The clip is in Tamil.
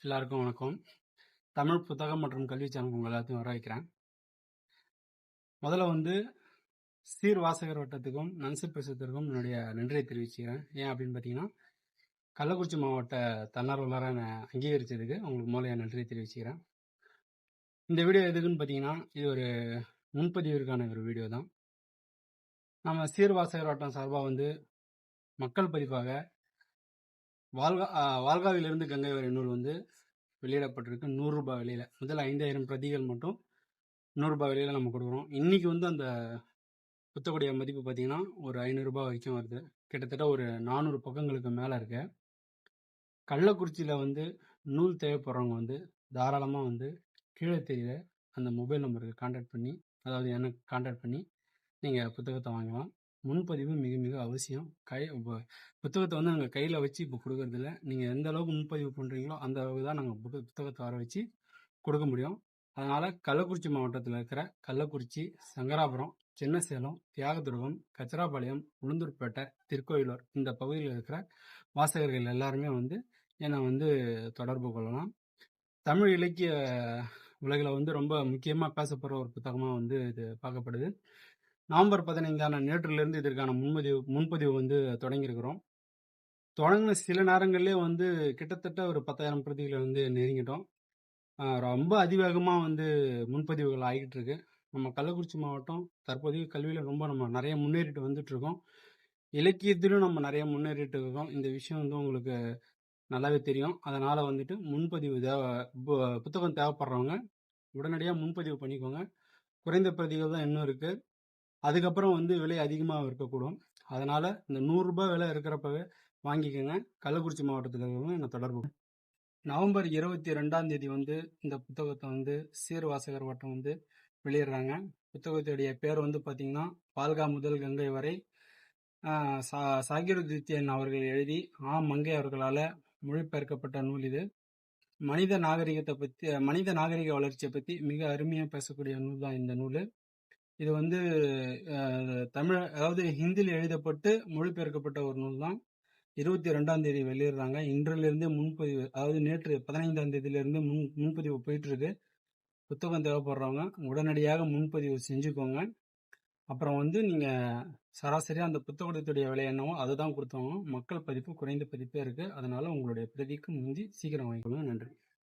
எல்லாருக்கும் வணக்கம். தமிழ் புத்தகம் மற்றும் கல்வி சேனல் உங்கள் எல்லாத்தையும் வர வைக்கிறேன். முதல்ல வந்து சீர் வாசகர் வட்டத்துக்கும் நன்சு பிரசத்திற்கும் என்னுடைய நன்றியை தெரிவிச்சுக்கிறேன். ஏன் அப்படின்னு பார்த்தீங்கன்னா, கள்ளக்குறிச்சி மாவட்ட தன்னார்வலராக என்னை அங்கீகரிச்சதுக்கு உங்களுக்கு முதல்ல என் நன்றியை தெரிவிச்சுக்கிறேன். இந்த வீடியோ எதுக்குன்னு பார்த்தீங்கன்னா, இது ஒரு முன்பதிவிற்கான ஒரு வீடியோ தான். நம்ம சீர் வாசகர் வட்டம் சார்பாக வந்து மக்கள் பதிப்பாக வாழ்காவிலிருந்து கங்கை வரை நூல் வந்து வெளியிடப்பட்டிருக்கு. 100 ரூபாய் விலையில். முதல் 5000 பிரதிகள் மட்டும் 100 ரூபாய் விலையில் நம்ம கொடுக்குறோம். இன்னைக்கு வந்து அந்த புத்தகடைய மதிப்பு பார்த்தீங்கன்னா ஒரு 500 ரூபாய் வரைக்கும் வருது. கிட்டத்தட்ட ஒரு 400 பக்கங்களுக்கு மேலே இருக்கு. கள்ளக்குறிச்சியில் வந்து நூல் தேவைப்படுறவங்க வந்து தாராளமாக வந்து கீழே தெரியுற அந்த மொபைல் நம்பருக்கு கான்டாக்ட் பண்ணி, அதாவது எனக்கு கான்டாக்ட் பண்ணி நீங்கள் புத்தகத்தை வாங்கலாம். முன்பதிவு மிக மிக அவசியம். புத்தகத்தை வந்து நாங்கள் கையில் வச்சு இப்போ கொடுக்கறதில்ல. நீங்கள் எந்த அளவுக்கு முன்பதிவு பண்ணுறீங்களோ அந்த அளவுக்கு தான் நாங்கள் புத்தகத்தை வர வச்சு கொடுக்க முடியும். அதனால் கள்ளக்குறிச்சி மாவட்டத்தில் இருக்கிற கள்ளக்குறிச்சி, சங்கராபுரம், சின்னசேலம், தியாகதுருகம், கச்சராபாளையம், உளுந்தூர்பேட்டை, திருக்கோயிலூர் இந்த பகுதியில் இருக்கிற வாசகர்கள் எல்லாருமே வந்து என்னை வந்து தொடர்பு கொள்ளலாம். தமிழ் இலக்கிய உலகில் வந்து ரொம்ப முக்கியமாக பேசப்படுற ஒரு புத்தகமாக வந்து இது பார்க்கப்படுது. நவம்பர் 15 நேற்றிலிருந்து இதற்கான முன்பதிவு வந்து தொடங்கியிருக்கிறோம். தொடங்கின சில நேரங்கள்லேயே வந்து கிட்டத்தட்ட ஒரு 10,000 பிரதிகளை வந்து நெருங்கிட்டோம். ரொம்ப அதிவேகமாக வந்து முன்பதிவுகள் ஆகிட்டு இருக்கு. நம்ம கள்ளக்குறிச்சி மாவட்டம் தற்போதைய கல்வியில் ரொம்ப நம்ம நிறைய முன்னேறிட்டு வந்துட்டுருக்கோம். இலக்கியத்திலும் நம்ம நிறைய முன்னேறிட்டு இருக்கோம். இந்த விஷயம் வந்து உங்களுக்கு நல்லாவே தெரியும். அதனால் வந்துட்டு முன்பதிவு புத்தகம் தேவைப்படுறவங்க உடனடியாக முன்பதிவு பண்ணிக்கோங்க. குறைந்த பிரதிகள் தான் இன்னும் இருக்குது. அதுக்கப்புறம் வந்து விலை அதிகமாக இருக்கக்கூடும். அதனால் இந்த 100 ரூபாய் விலை இருக்கிறப்பவே வாங்கிக்கோங்க. கள்ளக்குறிச்சி மாவட்டத்தில் இருக்கிறவங்க என்னை தொடர்பு. நவம்பர் 22ஆம் தேதி வந்து இந்த புத்தகத்தை வந்து சீர் வாசகர் வட்டம் வந்து வெளியிடுறாங்க. புத்தகத்துடைய பேர் வந்து பார்த்தீங்கன்னா, பால்கா முதல் கங்கை வரை சாகிருதித்யன் அவர்கள் எழுதி மங்கை அவர்களால் மொழிபெயர்க்கப்பட்ட நூல் இது. மனித நாகரிக வளர்ச்சியை பற்றி மிக அருமையாக பேசக்கூடிய நூல் தான் இந்த நூல். இது வந்து தமிழ், அதாவது ஹிந்தியில் எழுதப்பட்டு மொழிபெயர்க்கப்பட்ட ஒரு நூல் தான். 22ஆம் தேதி வெளியிடுறாங்க. இன்றிலிருந்து முன்பதிவு, அதாவது நேற்று 15ஆம் தேதியிலிருந்து முன்பதிவு போயிட்டு இருக்கு. புத்தகம் தேவைப்படுறவங்க உடனடியாக முன்பதிவு செஞ்சுக்கோங்க. அப்புறம் வந்து நீங்கள் சராசரியாக அந்த புத்தகத்துடைய விலை என்னவோ அதை தான் கொடுத்தோம். மக்கள் பதிப்பு குறைந்த பதிப்பே இருக்குது. அதனால உங்களுடைய பிரதிக்கு முந்தி சீக்கிரம் வாங்கிக்கோங்க. நன்றி.